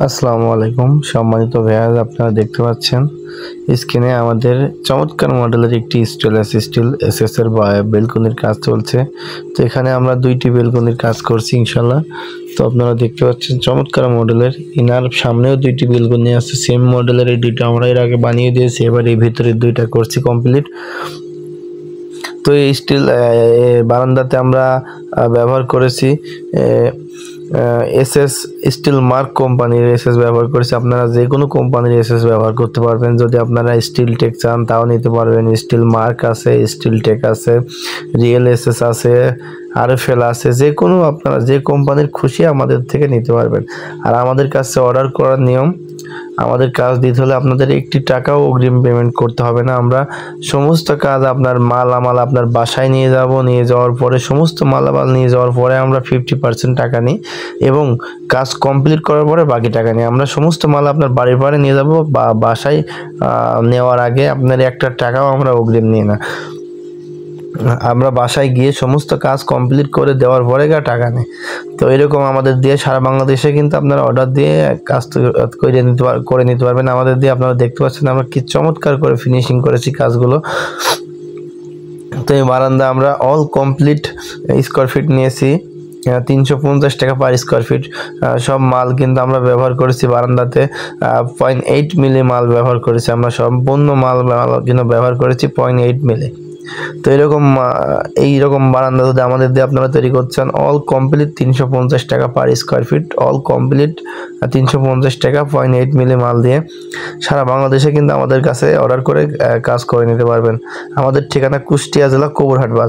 আসসালামু আলাইকুম সম্মানিত ভাইয়াজ, আপনারা দেখতে পাচ্ছেন স্ক্রিনে আমাদের চমৎকার মডেলের একটি স্টেনলেস স্টিল এসএস এর বেলকনির কাজ চলছে। তো এখানে আমরা দুইটি বেলকনির কাজ করছি ইনশাল্লাহ। তো আপনারা দেখতে পাচ্ছেন চমৎকার মডেলের, ইনার সামনেও দুইটি বেলকনি আছে সেম মডেলের। এই দুইটা আমরা এর আগে বানিয়ে দিয়েছি, এবার এই ভিতরে দুইটা করছি কমপ্লিট। তো এই স্টিল বারান্দাতে আমরা ব্যবহার করেছি এসএস স্টিল মার্ক কোম্পানির এসএস ব্যবহার করেছি। আপনারা যে কোনো কোম্পানির এসএস ব্যবহার করতে পারবেন। যদি আপনারা স্টিল টেক চান তাও নিতে পারবেন। স্টিল মার্ক আছে, স্টিল টেক আছে, রিয়েল এসএস আছে, আরএফএল আছে, যে কোনো আপনারা যে কোম্পানির খুশি আমাদের থেকে নিতে পারবেন। আর আমাদের কাছে অর্ডার করার নিয়ম, আমাদের কাজ দিতে হলে আপনাদের একটি টাকাও অগ্রিম পেমেন্ট করতে হবে না। আমরা সমস্ত কাজ আপনার মালামাল আপনার বাসায় নিয়ে যাব, নিয়ে যাওয়ার পরে সমস্ত মালামাল নিয়ে যাওয়ার পরে আমরা 50% টাকা নিই এবং কাজ কমপ্লিট করার পরে বাকি টাকা নিই। আমরা সমস্ত মাল আপনার বাড়ির পরে নিয়ে যাব, বা বাসায় নেওয়ার আগে আপনার একটা টাকাও আমরা অগ্রিম নিই না। আমরা বাসায় গিয়ে সমস্ত কাজ কমপ্লিট করে দেওয়ার পরে টাকা নেই। তো এরকম আমাদের দিয়ে সারা বাংলাদেশে কিন্তু আপনারা অর্ডার দিয়ে কাজ করে নিতে পারবেন আমাদের দিয়ে। আপনারা দেখতে পাচ্ছেন আমরা কি চমৎকার করে ফিনিশিং করেছি কাজগুলো। তো এই বারান্দা আমরা অল কমপ্লিট স্কোয়ার ফিট নিয়েছি 350 টাকা পার স্কোয়ার ফিট। সব মাল কিন্তু আমরা ব্যবহার করেছি বারান্দাতে 0.8 মিলি মাল ব্যবহার করেছি। আমরা সম্পূর্ণ মাল কিন্তু ব্যবহার করেছি 0.8 মিলি। তো এইরকম বারান্দা যদি আমাদের দিয়ে আপনারা তৈরি করছেন, অল কমপ্লিট 350 টাকা per square feet, all complete 350 টাকা 0.8 মিলি মাল দিয়ে সারা বাংলাদেশে কিন্তু আমাদের কাছে অর্ডার করে কাজ করে নিতে পারবেন। আমাদের ঠিকানা কুষ্টিয়া জেলা কবুরহাট বাজার।